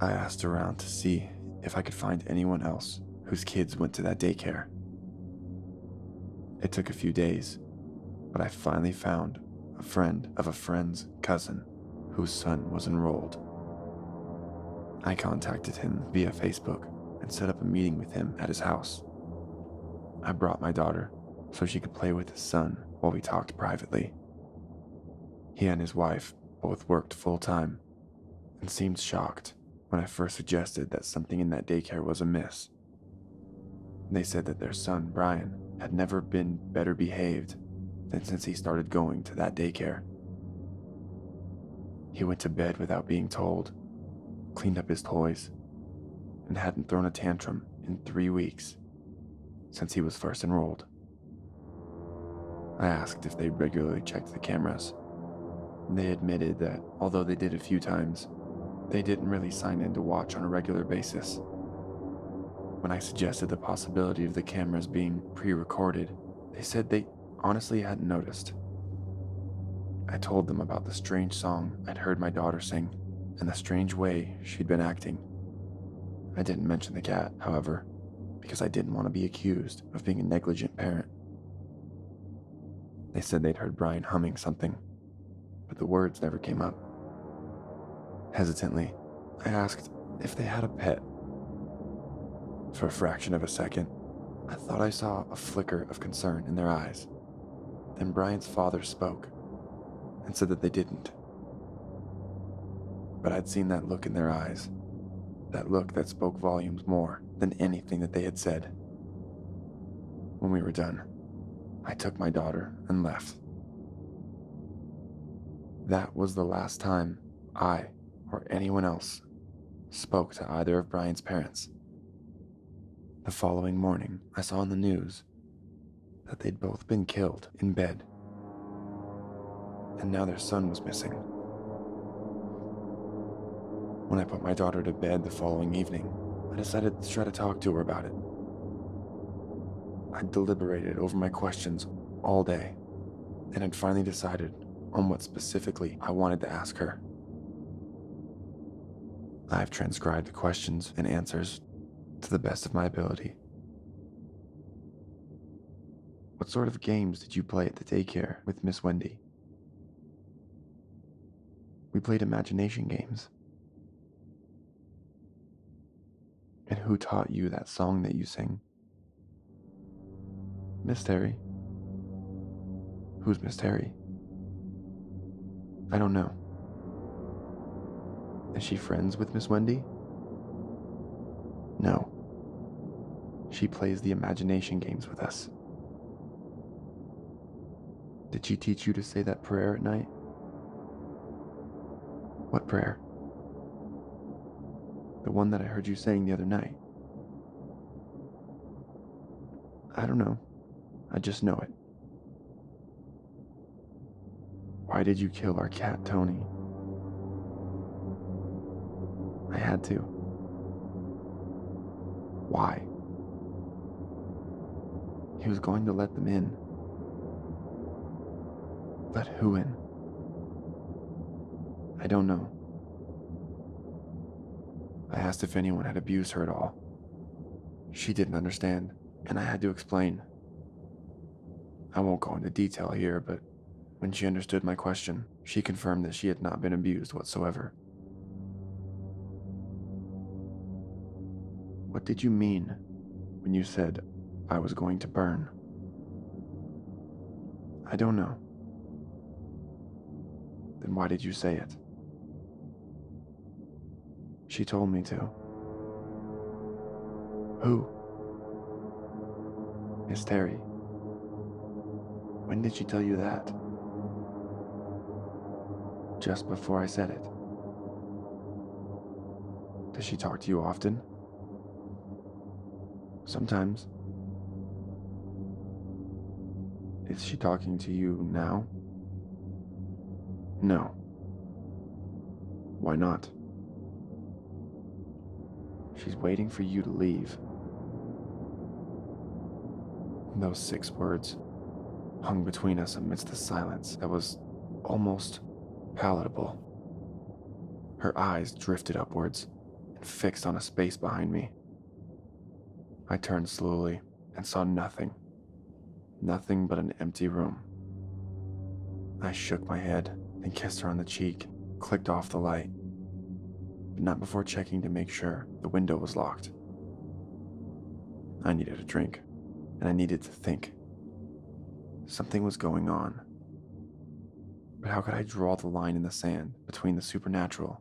I asked around to see if I could find anyone else whose kids went to that daycare. It took a few days, but I finally found a friend of a friend's cousin whose son was enrolled. I contacted him via Facebook and set up a meeting with him at his house. I brought my daughter so she could play with his son while we talked privately. He and his wife both worked full-time and seemed shocked when I first suggested that something in that daycare was amiss. They said that their son, Brian, had never been better behaved than since he started going to that daycare. He went to bed without being told, cleaned up his toys, and hadn't thrown a tantrum in 3 weeks since he was first enrolled. I asked if they regularly checked the cameras. They admitted that although they did a few times, they didn't really sign in to watch on a regular basis. When I suggested the possibility of the cameras being pre-recorded, they said they honestly hadn't noticed. I told them about the strange song I'd heard my daughter sing and the strange way she'd been acting. I didn't mention the cat, however, because I didn't want to be accused of being a negligent parent. They said they'd heard Brian humming something, but the words never came up. Hesitantly, I asked if they had a pet. For a fraction of a second, I thought I saw a flicker of concern in their eyes. Then Brian's father spoke and said that they didn't. But I'd seen that look in their eyes, that look that spoke volumes more than anything that they had said. When we were done, I took my daughter and left. That was the last time I or anyone else spoke to either of Brian's parents. The following morning, I saw on the news that they'd both been killed in bed, and now their son was missing. When I put my daughter to bed the following evening, I decided to try to talk to her about it. I deliberated over my questions all day, and had finally decided on what specifically I wanted to ask her. I've transcribed the questions and answers to the best of my ability. What sort of games did you play at the daycare with Miss Wendy? We played imagination games. And who taught you that song that you sing? Miss Terry. Who's Miss Terry? I don't know. Is she friends with Miss Wendy? No. She plays the imagination games with us. Did she teach you to say that prayer at night? What prayer? The one that I heard you saying the other night. I don't know. I just know it. Why did you kill our cat, Tony? I had to. Why? He was going to let them in. Let who in? I don't know. I asked if anyone had abused her at all. She didn't understand, and I had to explain. I won't go into detail here, but when she understood my question, she confirmed that she had not been abused whatsoever. What did you mean when you said I was going to burn? I don't know. Then why did you say it? She told me to. Who? Miss Terry. When did she tell you that? Just before I said it. Does she talk to you often? Sometimes. Is she talking to you now? No. Why not? She's waiting for you to leave. Those 6 words hung between us amidst the silence that was almost palatable. Her eyes drifted upwards, and fixed on a space behind me. I turned slowly and saw nothing. Nothing but an empty room. I shook my head, then kissed her on the cheek, clicked off the light, but not before checking to make sure the window was locked. I needed a drink, and I needed to think. Something was going on. But how could I draw the line in the sand between the supernatural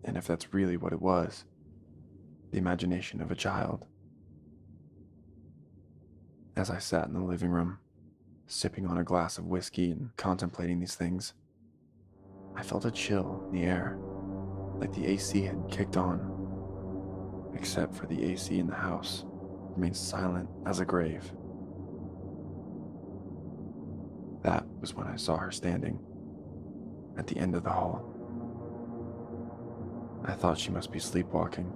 and, if that's really what it was, the imagination of a child? As I sat in the living room, sipping on a glass of whiskey and contemplating these things, I felt a chill in the air, like the AC had kicked on, except for the AC in the house remained silent as a grave. That was when I saw her standing at the end of the hall. I thought she must be sleepwalking.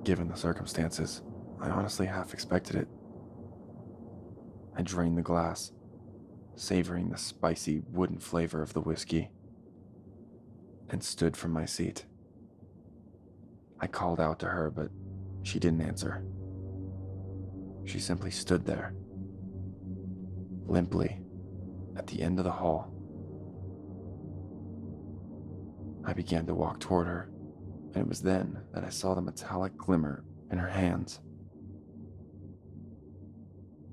Given the circumstances, I honestly half expected it. I drained the glass, savoring the spicy wooden flavor of the whiskey, and stood from my seat. I called out to her, but she didn't answer. She simply stood there, limply, at the end of the hall. I began to walk toward her, and it was then that I saw the metallic glimmer in her hands.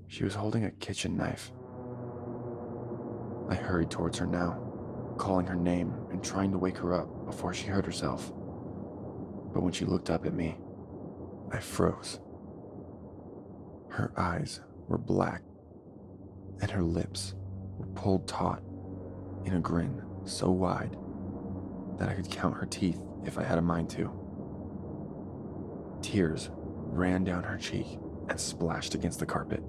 She was holding a kitchen knife. I hurried towards her now, calling her name and trying to wake her up before she hurt herself. But when she looked up at me, I froze. Her eyes were black, and her lips were pulled taut in a grin so wide that I could count her teeth if I had a mind to. Tears ran down her cheek and splashed against the carpet.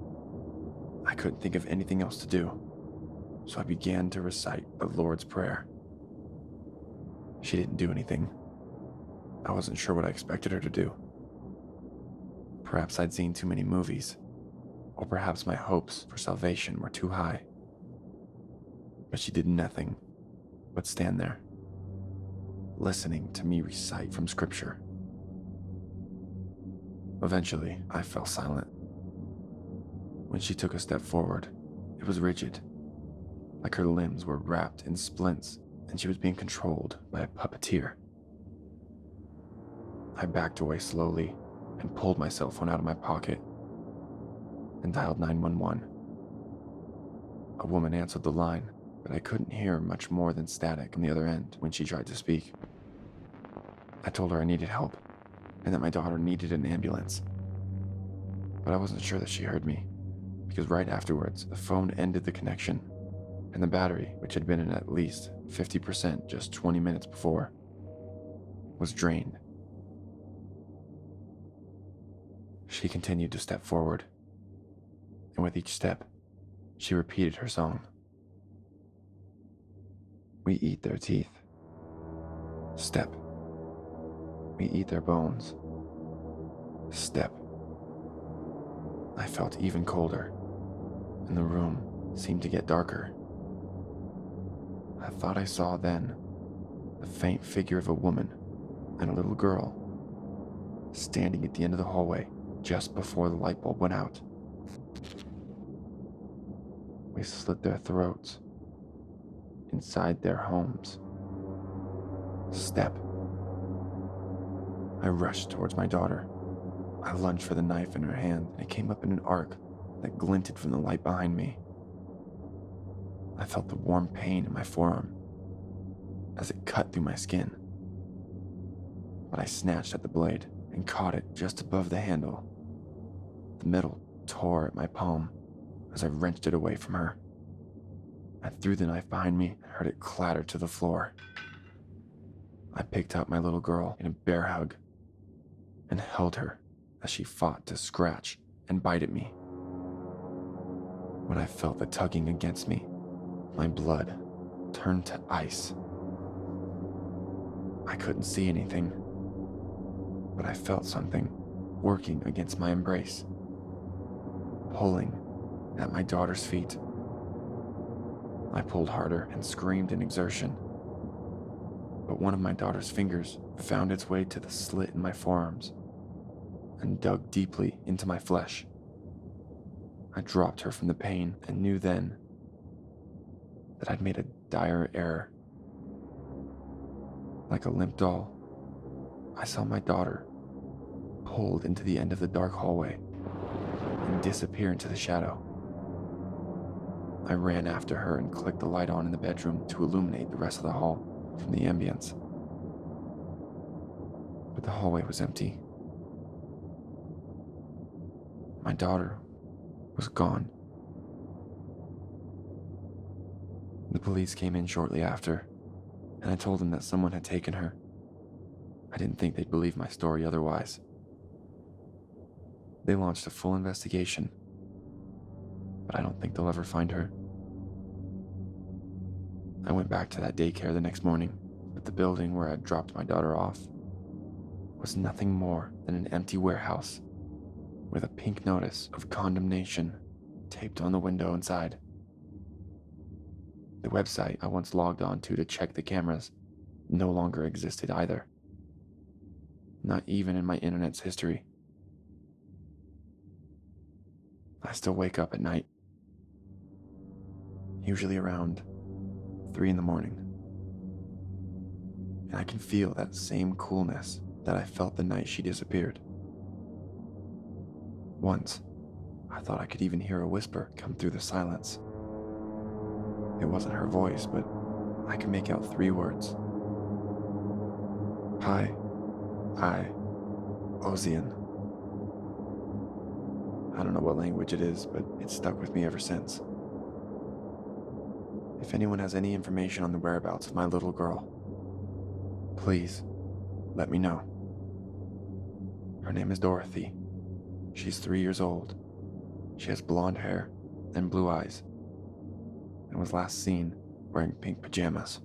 I couldn't think of anything else to do, so I began to recite the Lord's Prayer. She didn't do anything. I wasn't sure what I expected her to do. Perhaps I'd seen too many movies, or perhaps my hopes for salvation were too high. But she did nothing but stand there, listening to me recite from Scripture. Eventually, I fell silent. When she took a step forward, it was rigid, like her limbs were wrapped in splints and she was being controlled by a puppeteer. I backed away slowly and pulled my cell phone out of my pocket and dialed 911. A woman answered the line, but I couldn't hear much more than static on the other end when she tried to speak. I told her I needed help and that my daughter needed an ambulance. But I wasn't sure that she heard me, because right afterwards, the phone ended the connection, and the battery, which had been at least 50% just 20 minutes before, was drained. She continued to step forward, and with each step, she repeated her song. We eat their teeth. Step. We eat their bones. Step. I felt even colder, and the room seemed to get darker. I thought I saw then the faint figure of a woman and a little girl standing at the end of the hallway just before the light bulb went out. We slit their throats inside their homes. Step. I rushed towards my daughter. I lunged for the knife in her hand, and it came up in an arc that glinted from the light behind me. I felt the warm pain in my forearm as it cut through my skin. But I snatched at the blade and caught it just above the handle. The metal tore at my palm as I wrenched it away from her. I threw the knife behind me and heard it clatter to the floor. I picked up my little girl in a bear hug and held her as she fought to scratch and bite at me. When I felt the tugging against me, my blood turned to ice. I couldn't see anything, but I felt something working against my embrace, pulling at my daughter's feet. I pulled harder and screamed in exertion. but one of my daughter's fingers found its way to the slit in my forearms and dug deeply into my flesh. I dropped her from the pain and knew then that I'd made a dire error. Like a limp doll, I saw my daughter pulled into the end of the dark hallway and disappear into the shadow. I ran after her and clicked the light on in the bedroom to illuminate the rest of the hall from the ambience. But the hallway was empty. My daughter was gone. The police came in shortly after, and I told them that someone had taken her. I didn't think they'd believe my story otherwise. They launched a full investigation, but I don't think they'll ever find her. I went back to that daycare the next morning, but the building where I'd dropped my daughter off was nothing more than an empty warehouse with a pink notice of condemnation taped on the window inside. The website I once logged on to check the cameras no longer existed either. Not even in my internet's history. I still wake up at night, usually around 3 in the morning, and I can feel that same coolness that I felt the night she disappeared. Once, I thought I could even hear a whisper come through the silence. It wasn't her voice, but I could make out 3 words. Hi, I, Ozian. I don't know what language it is, but it's stuck with me ever since. If anyone has any information on the whereabouts of my little girl, please let me know. Her name is Dorothy. She's 3 years old. She has blonde hair and blue eyes, and was last seen wearing pink pajamas.